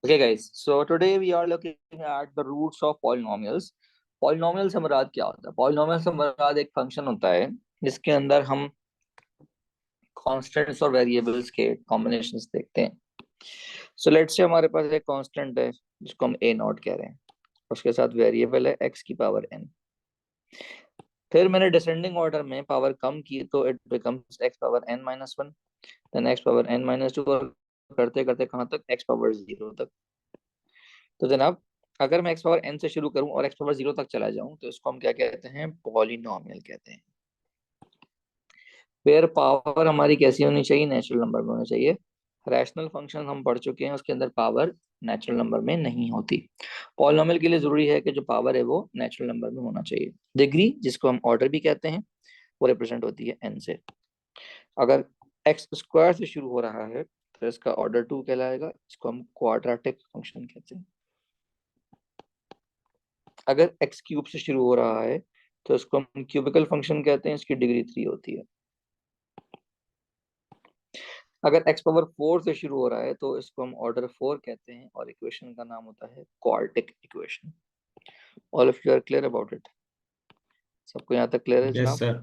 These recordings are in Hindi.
Okay guys, so today we are looking at the roots of polynomials. Polynomial से मुराद क्या होता है? Polynomial से मुराद एक फंक्शन होता है जिसके अंदर हम कांस्टेंट्स और वेरिएबल्स के कॉम्बिनेशंस देखते हैं. सो लेट्स से हमारे पास एक कांस्टेंट है जिसको हम a नॉट कह रहे हैं, उसके साथ वेरिएबल है x की पावर n. फिर मैंने डिसेंडिंग ऑर्डर में पावर कम की तो it becomes x power n minus one, then x power n minus two, और करते करते कहाँ तक, x पावर 0 तक. तो जनाब अगर मैं x पावर n से शुरू करूं और x पावर 0 तक चला जाऊं तो इसको हम क्या कहते हैं? पॉलिनोमियल कहते हैं. फिर पावर हमारी कैसी होनी चाहिए? नेचुरल नंबर में होनी चाहिए. रैशनल फंक्शन हम पढ़ चुके हैं, उसके अंदर पावर नेचुरल नंबर में नहीं होती. पॉलिनोमियल के लिए जरूरी है कि जो पावर है वो नेचुरल नंबर में होना चाहिए. डिग्री, जिसको हम ऑर्डर भी कहते हैं, वो रिप्रेजेंट होती है n से. अगर एक्स स्क्वायर से शुरू हो रहा है तो इसका ऑर्डर 2 कहलाएगा, इसको हम क्वाड्रेटिक फंक्शन कहते हैं. अगर एक्स क्यूब से शुरू हो रहा है तो इसको हम क्यूबिकल फंक्शन कहते हैं, इसकी डिग्री 3 होती है. अगर एक्स पावर 4 से शुरू हो रहा है तो इसको हम ऑर्डर 4 कहते हैं और इक्वेशन का नाम होता है quadratic equation. All of you are clear about it? सबको यहाँ तक क्लियर है यस जनाब? सर।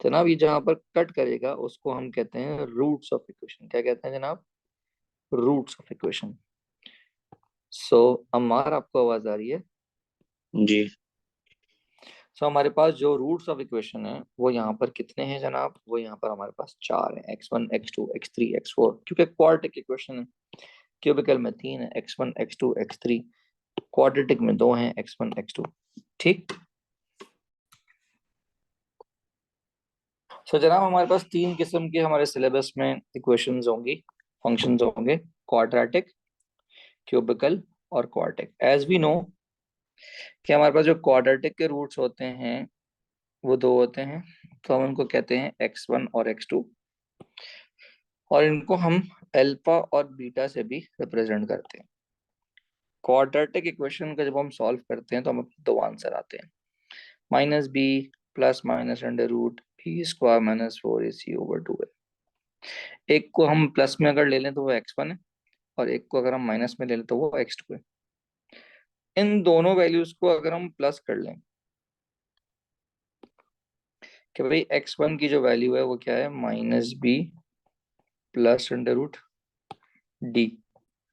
जनाब ये जहाँ पर कट करेगा उसको हम कहते हैं रूट्स ऑफ इक्वेशन. क्या कहते हैं जनाब? Roots of equation. So Ammar, आपको आवाज आ रही है? जी सो हमारे पास जो रूट्स ऑफ इक्वेशन है वो यहाँ पर कितने हैं जनाब? वो यहाँ पर हमारे पास 4 हैं, x1 x2 x3 x4, क्योंकि क्वाड्रेटिक इक्वेशन है. क्यूबिकल में 3 है, x1 x2 x3. क्वाड्रेटिक में 2 हैं, x1 x2. ठीक. सो जनाब हमारे पास 3 किस्म के हमारे सिलेबस में इक्वेशंस होंगी, फंक्शंस होंगे: क्वाड्रेटिक, क्यूबिकल और क्वाड्रेटिक. एज वी नो कि हमारे पास जो क्वाड्रेटिक के रूट्स होते हैं वो 2 होते हैं, तो हम उनको कहते हैं x1 और x2, और इनको हम अल्फा और बीटा से भी रिप्रेजेंट करते हैं. क्वाड्रेटिक इक्वेशन का जब हम सॉल्व करते हैं तो हमें 2 आंसर आते हैं: minus B plus minus under root B square minus 4ac/2. एक को हम प्लस में अगर ले लें तो वो x1 है, और एक को अगर हम माइनस में ले लें तो वो x2 है. इन दोनों वैल्यूज को अगर हम प्लस कर लें कि भाई x1 की जो वैल्यू है वो क्या है? Minus B plus under root D.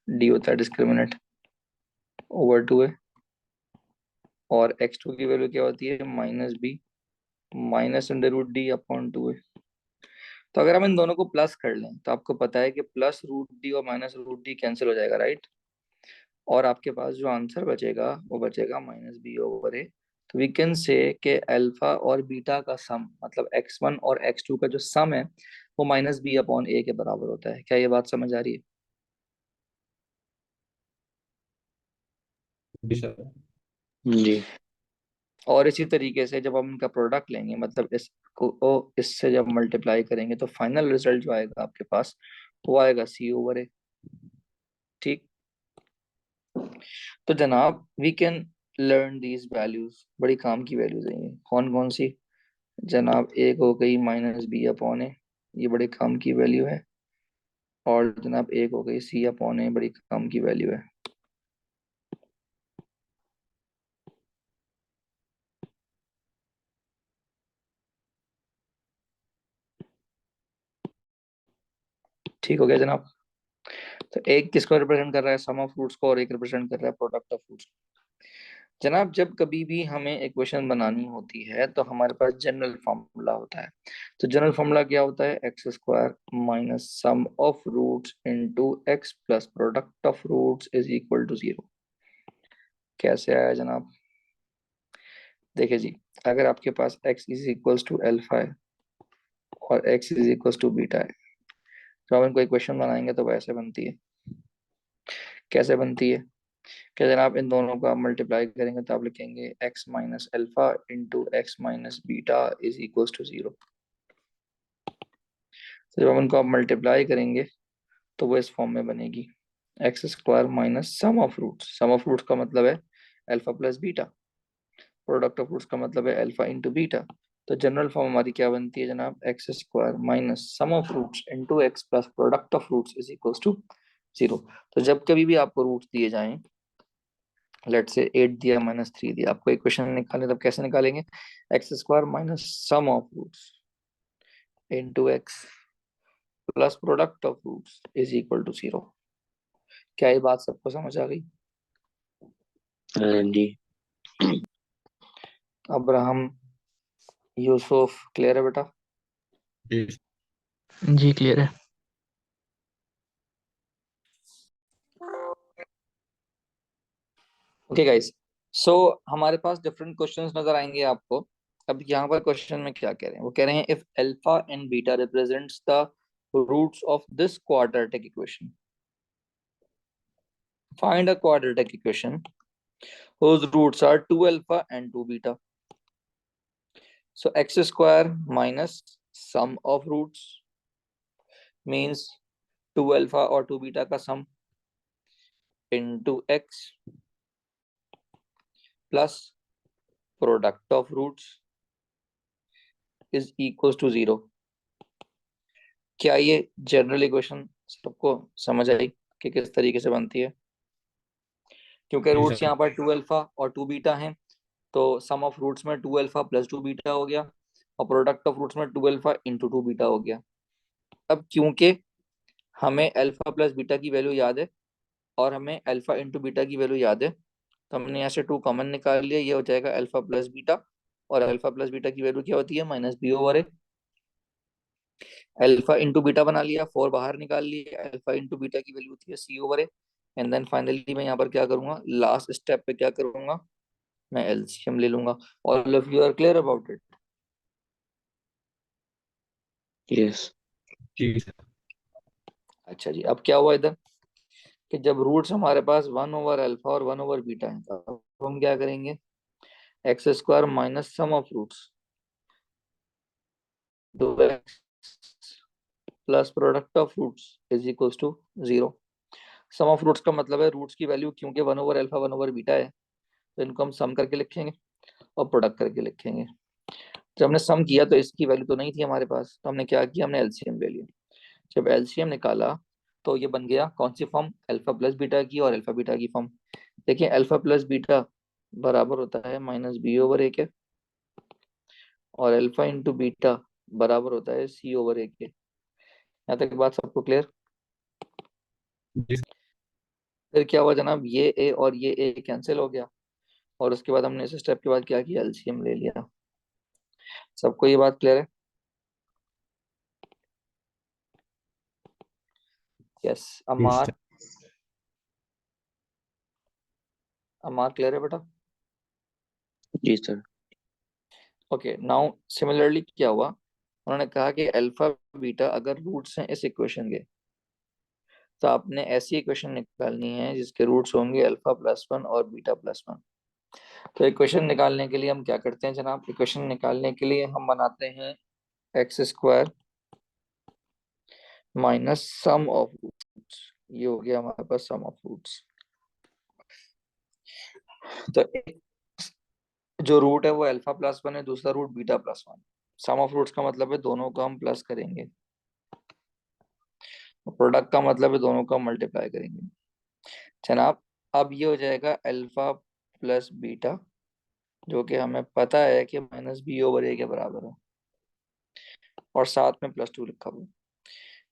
D होता है डिस्क्रिमिनेंट, ओवर 2 है. और x2 की वैल्यू क्या होती है? Minus B minus under root D upon 2 है. तो अगर हम इन दोनों को प्लस कर लें तो आपको पता है कि प्लस रूट डी और माइनस रूट डी कैंसिल हो जाएगा, राइट? और आपके पास जो आंसर बचेगा वो बचेगा माइनस बी ओवर ए. तो वी कैन से कि अल्फा और बीटा का सम, मतलब x1 और x2 का जो सम है वो माइनस बी अपॉन ए के बराबर होता है. क्या ये बात समझ आ रही है? जी सर। जी और इसी तरीके से जब हम इनका प्रोडक्ट लेंगे, मतलब इसको इससे जब मल्टीप्लाई करेंगे तो फाइनल रिजल्ट जो आएगा आपके पास वो आएगा सी ओवर ए. ठीक. तो जनाब we can learn these values. बड़ी काम की वैल्यूज हैं ये. कौन कौन सी जनाब? एक हो गई माइनस बी अपॉन ए, ये बड़े काम की वैल्यू है. और जनाब एक हो गई सी अपॉन ए, बड़ी काम की वैल्यू है. ठीक हो गया जनाब? तो एक किसको रिप्रेजेंट कर रहा है? सम ऑफ रूट्स को. और एक रिप्रेजेंट कर रहा है प्रोडक्ट ऑफ रूट्स. जनाब जब कभी भी हमें इक्वेशन बनानी होती है तो हमारे पास जनरल फॉर्मूला होता है. तो जनरल फॉर्मूला क्या होता है? X square minus sum of roots into x plus product of roots is equal to 0. कैसे आया जनाब? देखिए जी, अगर आपके पास x is equals to alpha है और x is equals to beta है तो हम इनको इक्वेशन बनाएंगे तो वैसे बनती है. कैसे बनती है? क्या जनाब इन दोनों को आप मल्टीप्लाई करेंगे तो आप लिखेंगे x minus alpha into x minus beta is equals to 0. तो जब हम इनको आप मल्टीप्लाई करेंगे तो वो इस फॉर्म में बनेगी: x square minus sum of roots. Sum of roots का मतलब है alpha plus beta. Product of roots का मतलब है अल्फा इंटू बीटा. तो जनरल फॉर्म हमारी क्या बनती है जनाब? X square minus sum of roots into x plus product of roots is equals to 0। तो जब कभी भी आपको रूट्स दिए जाएं, लेट से 8 दिया -3 दिया, आपको इक्वेशन निकालने, तब कैसे निकालेंगे? X square minus sum of roots into x plus product of roots is equal to 0। क्या ये बात सबको समझ आ गई? जी। अब्राहम, यूसुफ, क्लियर है बेटा? जी क्लियर है। ओके गाइस, सो हमारे पास डिफरेंट क्वेश्चंस नजर आएंगे आपको। अब यहाँ पर क्वेश्चन में क्या कह रहे हैं? वो कह रहे हैं if alpha and beta represents the roots of this quadratic equation, find a quadratic equation whose roots are 2 alpha and 2 beta. So x square minus sum of roots means 2 alpha और 2 beta का sum into x plus product of roots is equals to 0। क्या ये जनरल इक्वेशन सबको समझ आई कि किस तरीके से बनती है? क्योंकि रूट्स यहाँ पर 2 अल्फा और 2 बीटा हैं, तो सम ऑफ रूट्स में 2 अल्फा प्लस 2 बीटा हो गया और प्रोडक्ट ऑफ रूट्स में 2 अल्फा इंटू 2 बीटा हो गया। अब क्योंकि हमें अल्फा प्लस बीटा की वैल्यू याद है और हमें अल्फा इंटू बीटा की वैल्यू याद है, तो हमने यहाँ से 2 कॉमन निकाल लिया, ये हो जाएगा अल्फा प्लस बीटा। और अल्फा प्लस बीटा की वैल्यू क्या होती है? -b/a। अल्फा इंटू बीटा बना लिया, 4 बाहर निकाल लिया, अल्फा इंटू बीटा की वैल्यू होती है c/a। एंड देन फाइनली मैं यहाँ पर क्या करूंगा? लास्ट स्टेप पे क्या करूंगा? मैं एलसीएम ले लूंगा। All of you are clear about it? Yes. अच्छा जी, अब क्या हुआ इधर कि जब रूट्स हमारे पास 1 ओवर अल्फा और 1 ओवर बीटा है, तो हम क्या करेंगे? X square minus sum of roots 2x plus product of roots is equals to 0। Sum of roots का मतलब है रूट्स की वैल्यू, क्योंकि 1 ओवर अल्फा 1 ओवर बीटा है, तो इनको हम सम करके लिखेंगे और प्रोडक्ट करके लिखेंगे। जब हमने सम किया तो इसकी वैल्यू तो नहीं थी हमारे पास, तो हमने क्या किया? हमने एलसीएम ले लिया। जब एलसीएम निकाला तो ये बन गया कौन सी फॉर्म? अल्फा प्लस बीटा की और अल्फा बीटा की फॉर्म। देखिए अल्फा प्लस बीटा बराबर होता है -b/a के, और अल्फा इंटू बीटा बराबर होता है c/a के। यहाँ तक बात सबको क्लियर? फिर क्या हुआ जनाब? ये ए और ये ए कैंसिल हो गया, और उसके बाद हमने इस स्टेप के बाद क्या किया? एलसीएम ले लिया। सबको ये बात क्लियर है? यस। अमार, अमार क्लियर है बेटा? जी सर। ओके, नाउ सिमिलरली क्या हुआ? उन्होंने कहा कि अल्फा बीटा अगर रूट्स हैं इस इक्वेशन के, तो आपने ऐसी इक्वेशन निकालनी है जिसके रूट्स होंगे अल्फा प्लस 1 और बीटा प्लस 1। तो इक्वेशन निकालने के लिए हम क्या करते हैं जनाब? इक्वेशन निकालने के लिए हम बनाते हैं x square minus sum of roots. ये हो गया हमारे पास सम ऑफ रूट्स। तो एक जो रूट है वो अल्फा प्लस 1 है, दूसरा root beta plus 1। Sum of roots का मतलब है दोनों को हम प्लस करेंगे, प्रोडक्ट का मतलब है दोनों का मल्टीप्लाई करेंगे जनाब। अब ये हो जाएगा अल्फा प्लस बीटा, जो कि हमें पता है कि -b/a के बराबर है, और साथ में +2 लिखा हुआ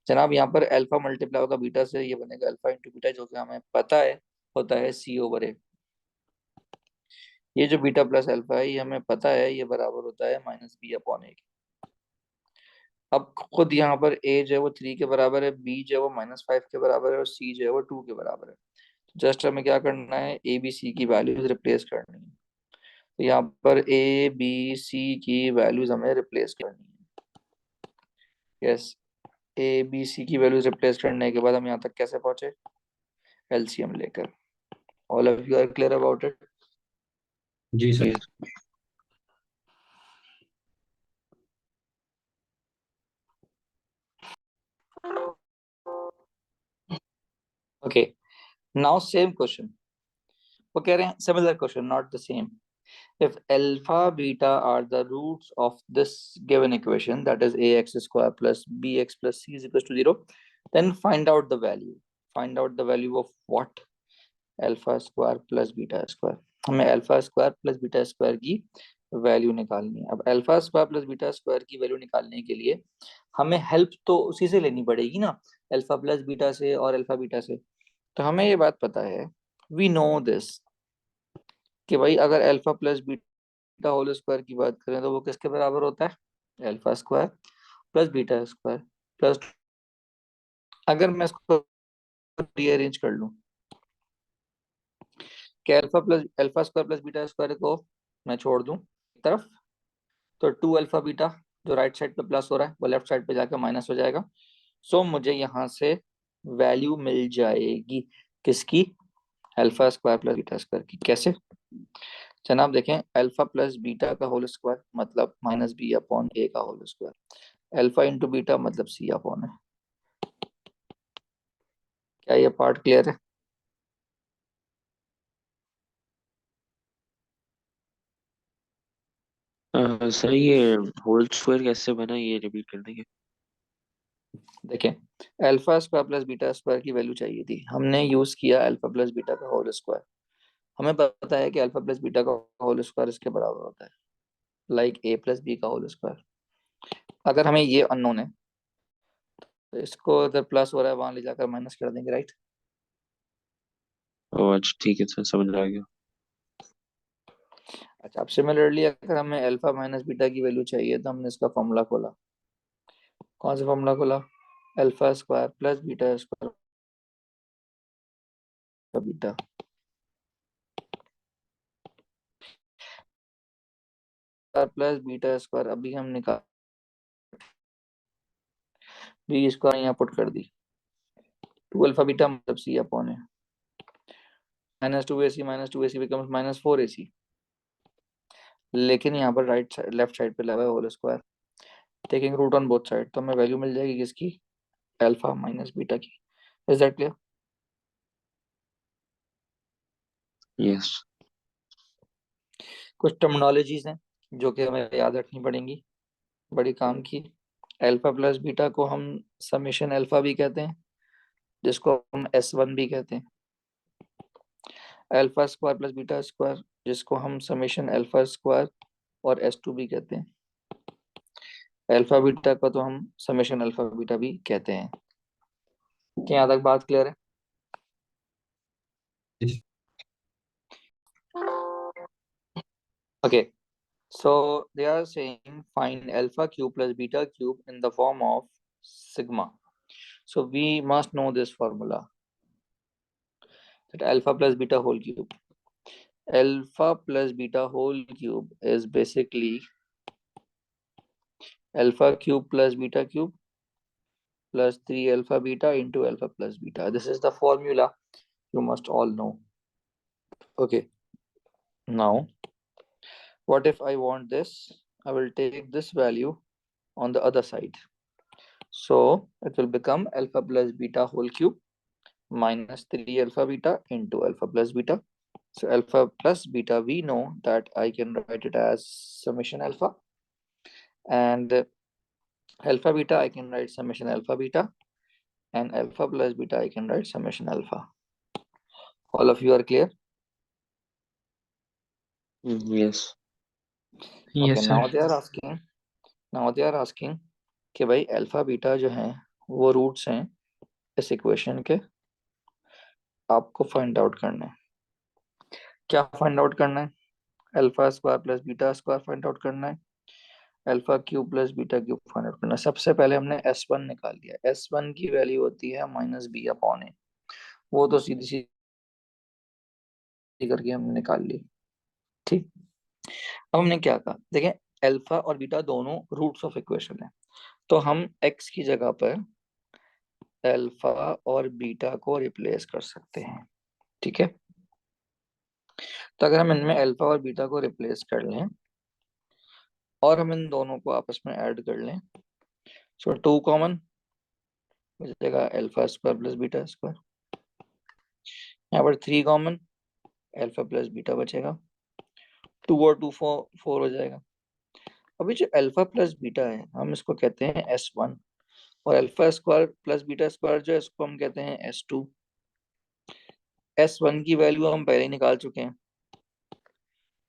जनाब। यहाँ पर अल्फा मल्टीप्लाई होगा बीटा से, ये बनेगा अल्फा इंटू बीटा, जो कि हमें पता है होता है c/a। ये जो बीटा प्लस अल्फा है ये हमें पता है ये बराबर होता है -b/a के। अब खुद यहाँ पर a जो है वो 3 के बराबर है, b जो है वो -5 के बराबर है, और c जो है वो 2 के बराबर है। जस्ट हमें क्या करना है? a b c की वैल्यूज रिप्लेस करनी है। तो यहाँ पर a b c की वैल्यूज हमें रिप्लेस करनी है। यस, a b c की वैल्यूज रिप्लेस करने के बाद हम यहाँ तक कैसे पहुंचे? एलसीएम लेकर। All of you are clear about it? जी sir. Yes. Okay, now same question. वो कह रहे हैं similar question, not the same. If alpha beta are the roots of this given equation, that is ax square plus bx plus c is equals to 0, then find out the value. Find out the value of what, alpha square plus beta square. हमें alpha square plus beta square की वैल्यू निकालनी है। अब alpha square plus beta square की वैल्यू निकालने के लिए हमें हेल्प तो उसी से लेनी पड़ेगी ना, अल्फा प्लस बीटा से और अल्फा बीटा से। तो हमें ये बात पता है, वी नो दिस, कि भाई अगर alpha plus beta whole square की बात करें तो वो किसके बराबर होता है, alpha square plus beta square plus, अगर मैं इसको रीअरेंज कर लूं कि alpha square plus beta square को मैं छोड़ दूं एक तरफ, तो 2 अल्फा बीटा जो राइट साइड पे प्लस हो रहा है वो लेफ्ट साइड पे जाकर माइनस हो जाएगा। सो मुझे यहाँ से वैल्यू मिल जाएगी किसकी, alpha square plus beta square की। कैसे जनाब, देखें, अल्फा प्लस बीटा का होल स्क्वायर मतलब माइनस बी अपॉन ए का whole square, alpha into beta मतलब सी अपॉन है। क्या ये पार्ट क्लियर है? सर ये होल स्क्वायर कैसे बना, ये रिपीट कर देंगे? देखें, alpha square plus beta square की वैल्यू चाहिए थी, हमने यूज किया अल्फा प्लस बीटा का होल स्क्वायर। हमें पता है कि अल्फा प्लस बीटा का होल स्क्वायर इसके बराबर होता है, लाइक ए प्लस बी का होल स्क्वायर। अगर हमें ये अननोन है तो इसको इधर प्लस हो रहा है वहां ले जाकर माइनस कर देंगे, राइट। ओ अच्छा, ठीक है सर, समझ आ गया। अच्छा, अब सिमिलरली अगर हमें अल्फा माइनस बीटा की वैल्यू चाहिए तो हमने इसका फॉर्मूला खोला। कौन सा फॉर्मूला खोला, alpha square plus beta square का बीटा, प्लस बीटा स्क्वायर अभी हम निकाल, बी स्क्वायर यहाँ पुट कर दी, 2 अल्फा बीटा मतलब सी अपॉन है -2ac बिकम्स -4ac, लेकिन यहाँ पर राइट साइड लेफ्ट साइड पे लगा है whole square, taking root on both side, तो हमें वैल्यू मिल जाएगी किसकी, अल्फा माइनस बीटा की। Is that clear? यस। कुछ टर्मिनोलॉजीज हैं जो कि हमें याद रखनी पड़ेंगी, बड़ी काम की। अल्फा प्लस बीटा को हम समेशन अल्फा भी कहते हैं, जिसको हम S1 भी कहते हैं। Alpha square plus beta square जिसको हम समेशन अल्फा स्क्वायर और S2 भी कहते हैं। अल्फा बीटा का तो हम समेशन अल्फा बीटा भी कहते हैं। क्या यहाँ तक बात क्लियर है? जी Okay, so they are saying find alpha cube plus beta cube in the form of sigma. So we must know this formula, that alpha plus beta whole cube. Alpha plus beta whole cube is basically alpha cube plus beta cube plus 3 alpha beta into alpha plus beta. This is the formula you must all know. Okay, now what if I want this? I will take this value on the other side. So it will become alpha plus beta whole cube minus 3 alpha beta into alpha plus beta. So alpha plus beta, we know that I can write it as summation alpha, and alpha beta I can write summation alpha beta, and alpha plus beta I can write summation alpha. All of you are clear? Yes. Okay, yes now sir. they are asking कि भाई अल्फा बीटा जो हैं वो रूट्स हैं इस इक्वेशन के, आपको फाइंड आउट करना है। क्या फाइंड आउट करना है? Alpha square plus beta square find out करना है, alpha cube plus beta cube find out करना है। सबसे पहले हमने S1 निकाल लिया, S1 की वैल्यू होती है -b अपॉन ए, वो तो सीधी सीधी करके हमने निकाल ली। ठीक, अब हमने क्या कहा, देखें, अल्फा और बीटा दोनों रूट्स ऑफ इक्वेशन है, तो हम x की जगह पर अल्फा और बीटा को रिप्लेस कर सकते हैं। ठीक है, तो अगर हम इनमें अल्फा और बीटा को रिप्लेस कर लें और हम इन दोनों को आपस में ऐड कर लें, सो 2 कॉमन मिलेगा, alpha square plus beta square. यहाँ पर 3 कॉमन, अल्फा प्लस बीटा बचेगा, 2 और 2 4 हो जाएगा। अभी जो अल्फा प्लस बीटा है हम इसको कहते हैं S1, और alpha square plus beta square जो है इसको हम कहते हैं S2। S1 की वैल्यू हम पहले ही निकाल चुके हैं,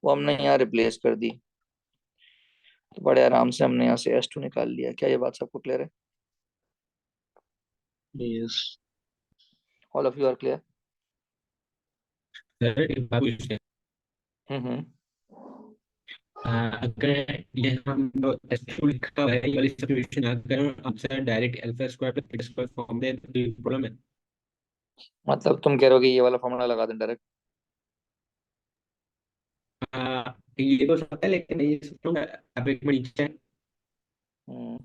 वो हमने यहाँ रिप्लेस कर दी, तो बड़े आराम से हमने यहाँ से S2 निकाल लिया। क्या ये बात सबको क्लियर है? Yes. All of you are clear? Sir एक बात पूछते हैं। हम्म। अगर ये हम S2 लिखा हुआ है, ये वाली सिचुएशन अगर हम sir direct alpha square plus beta square form दे तो प्रॉब्लम है। मतलब तुम कह रहे हो कि ये वाला फॉर्मूला लगा दें डायरेक्ट? ये तो सकता है, लेकिन ये सिस्टम आप एक मिनट नीचे हैं। हम्म।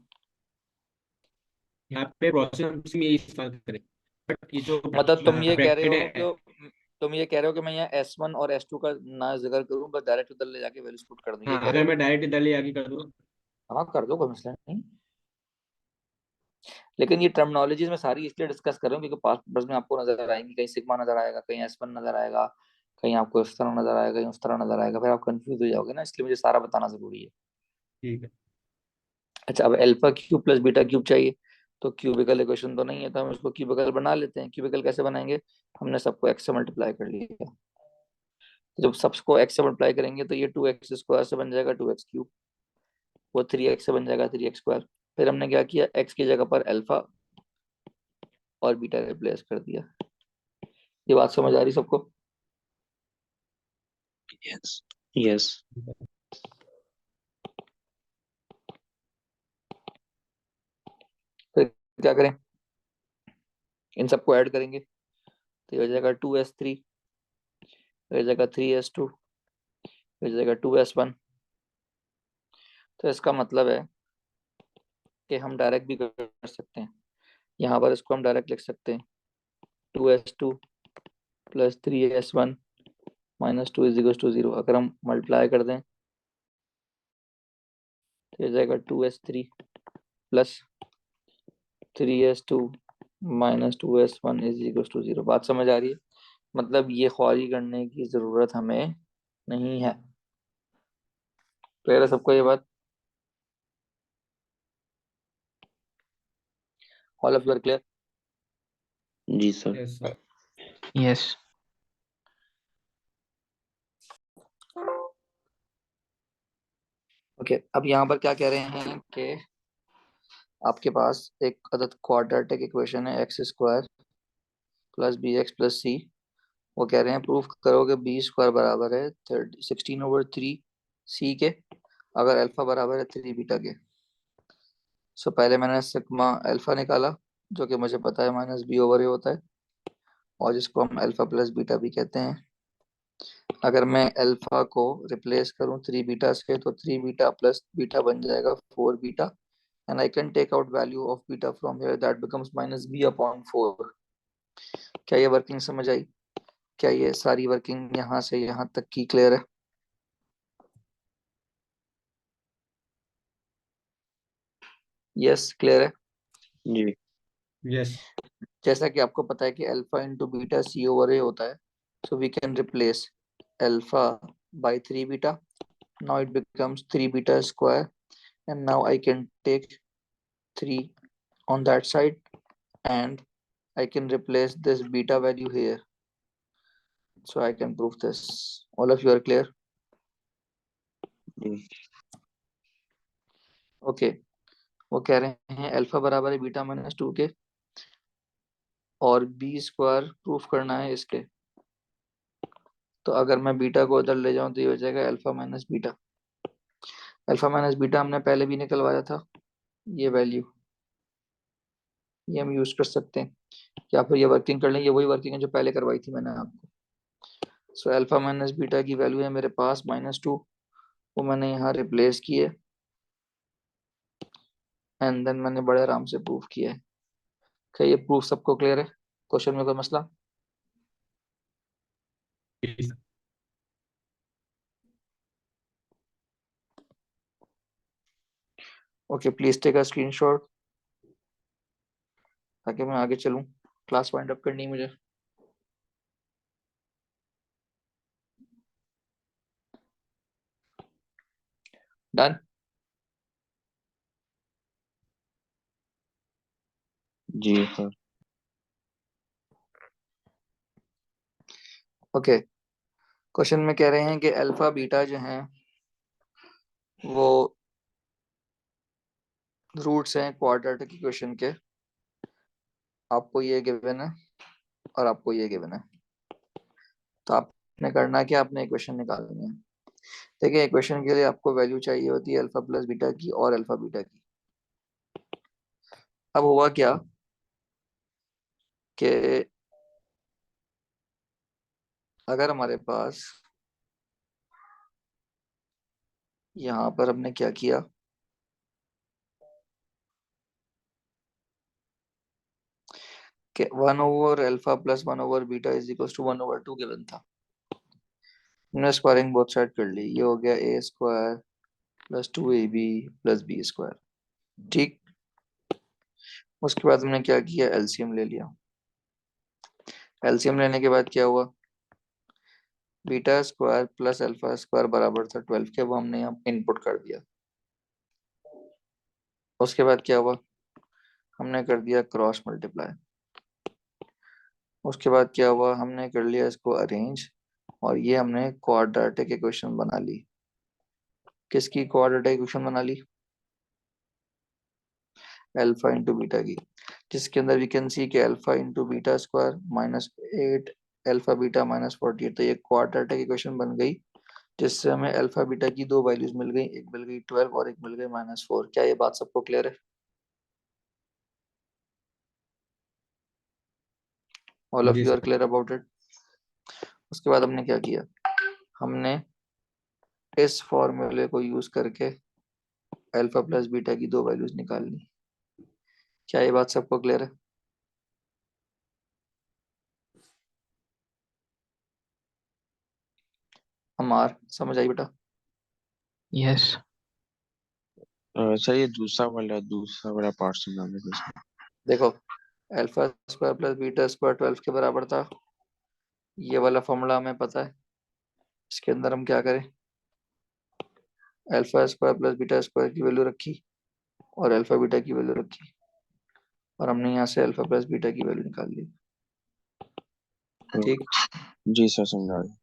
यहाँ पे प्रोसेस हम में ये इस्तेमाल करें, बट ये जो मतलब ब्रैकेट है। तुम ये कह रहे हो कि मैं यहाँ S1 और S2 का ना जिक्र करूं, बस डायरेक्ट उधर ले जाके वैल्यूज पुट कर दूं, ये हाँ, कह रहे अगर हो? मैं डायरेक्ट इधर ले आके कर दूँ। हाँ कर दो, कोई मसला नहीं। लेकिन ये टर्मिनोलॉजीज में सारी इसलिए डिस्कस कर रहा हूँ क्योंकि पास्ट पेपर्स में आपको नजर आएंगी, कहीं सिग्मा नजर आएगा, कहीं S1 नजर आएगा, कहीं आपको इस तरह नजर आएगा, कहीं उस तरह नजर आएगा, फिर आप कंफ्यूज हो जाओगे ना, इसलिए मुझे सारा बताना जरूरी है। ठीक है। अच्छा, अब alpha cube plus beta cube चाहिए, तो क्यूबिकल इक्वेशन तो नहीं है, तो हम इसको क्यूबिकल बना लेते हैं। क्यूबिकल कैसे बनाएंगे? हमने सबको एक्स से मल्टीप्लाई कर लिया, तो जब सबको एक्स से मल्टीप्लाई करेंगे तो ये 2x² से बन जाएगा 2x³, वो 3x से बन जाएगा 3x²। फिर हमने क्या किया, एक्स की जगह पर अल्फा और बीटा रिप्लेस कर दिया। ये बात समझ आ रही सबको? यस। यस। फिर क्या करें, इन सबको ऐड करेंगे, तो ये हो जाएगा 2s3, हो जाएगा 3s2, हो जाएगा 2s1। तो इसका मतलब है कि हम डायरेक्ट भी कर सकते हैं, यहाँ पर इसको हम डायरेक्ट लिख सकते हैं 2s2 plus 3s1 minus 2 is equal to 0। अगर हम मल्टीप्लाई कर दें तो ये जाएगा 2s3 plus 3s2 minus 2s1 is equal to 0। बात समझ आ रही है? मतलब ये ख्वारी करने की जरूरत हमें नहीं है। क्लियर है सबको ये बात? All of you are clear? जी sir. Yes sir. Yes. Okay, अब यहाँ पर क्या कह रहे हैं कि आपके पास एक अदद क्वाड्रेटिक इक्वेशन है x² plus bx plus c। वो कह रहे हैं प्रूफ करो कि b² बराबर है 16/3 c के, अगर अल्फा बराबर है 3 बीटा के। सो पहले मैंने सिग्मा अल्फा निकाला, जो कि मुझे पता है -b/a होता है, और जिसको हम अल्फा प्लस बीटा भी कहते हैं। अगर मैं अल्फा को रिप्लेस करूं 3 बीटा से, तो 3 बीटा प्लस बीटा बन जाएगा 4 beta, and I can take out value of beta from here, that becomes -b/4। क्या ये वर्किंग समझ आई? क्या ये सारी वर्किंग यहाँ से यहाँ तक की क्लियर है? यस, क्लियर है। जी। यस। जैसा कि आपको पता है कि अल्फा इंटू बीटा c/a होता है, so we can replace alpha by 3 beta, now it becomes 3 beta square, and now I can take 3 on that side, and I can replace this beta value here, so I can prove this. All of you are clear? जी। Okay, वो कह रहे हैं अल्फा बराबर है बीटा-2 के, और b² प्रूफ करना है इसके। तो अगर मैं बीटा को उधर ले जाऊं तो ये हो जाएगा alpha minus beta. Alpha minus beta हमने पहले भी निकलवाया था, ये वैल्यू ये हम यूज कर सकते हैं, या फिर ये वर्किंग कर लें, ये वही वर्किंग है जो पहले करवाई थी मैंने आपको। सो अल्फा माइनस बीटा की वैल्यू है मेरे पास -2, वो मैंने यहाँ रिप्लेस किए, एंड देन मैंने बड़े आराम से प्रूफ किया है। क्या ये प्रूफ सबको क्लियर है? क्वेश्चन में कोई मसला? Okay, please take a screenshot ताकि मैं आगे चलूं, क्लास वाइंड अप करनी है मुझे। डन? जी सर। ओके, क्वेश्चन में कह रहे हैं कि अल्फा बीटा जो हैं वो रूट्स हैं क्वाड्रेटिक इक्वेशन के। आपको ये गिवन है और आपको ये गिवन है, तो आपने करना है कि आपने इक्वेशन निकालनी है। देखिए, इक्वेशन के लिए आपको वैल्यू चाहिए होती है अल्फा प्लस बीटा की और अल्फा बीटा की। अब हुआ क्या कि अगर हमारे पास यहाँ पर हमने क्या किया कि 1/अल्फा प्लस 1/बीटा इज इक्वल टू 1/2 गिवन था। हमने स्क्वायरिंग बोथ साइड कर ली, ये हो गया A square plus 2ab plus B square. ठीक, उसके बाद हमने क्या किया, एलसीएम ले लिया। एलसीएम लेने के बाद क्या हुआ, beta square plus alpha square बराबर था 12 के, वो हमने यहाँ इनपुट कर दिया। उसके बाद क्या हुआ, हमने कर दिया क्रॉस मल्टीप्लाई। उसके बाद क्या हुआ, हमने कर लिया इसको अरेंज, और ये हमने क्वाड्रेटिक इक्वेशन बना ली। किसकी क्वाड्रेटिक इक्वेशन बना ली, अल्फा इंटू बीटा की, जिसके अंदर वी कैन सी के alpha into beta square -8 alpha beta -48। तो ये क्वाड्रेटिक इक्वेशन बन गई, जिससे हमें अल्फा बीटा की दो वैल्यूज मिल गई, एक मिल गई 12 और एक मिल गई -4। क्या ये बात सबको क्लियर है? ऑल ऑफ जी you are sir. Clear about it? उसके बाद हमने क्या किया, हमने इस फॉर्मूले को यूज करके अल्फा प्लस बीटा की दो वैल्यूज निकाल ली। क्या ये बात सबको क्लियर है? हमार समझ आई बेटा? यस। सर ये दूसरा वाला पार्ट समझाने को इसमें। देखो, alpha square plus beta square 12 के बराबर था, ये वाला फॉर्मूला हमें पता है। इसके अंदर हम क्या करें, alpha square plus beta square की वैल्यू रखी और अल्फा बीटा की वैल्यू रखी, और हमने यहाँ से अल्फा प्लस बीटा की वैल्यू निकाल ली। ठीक, जी सर समझा रहे हैं।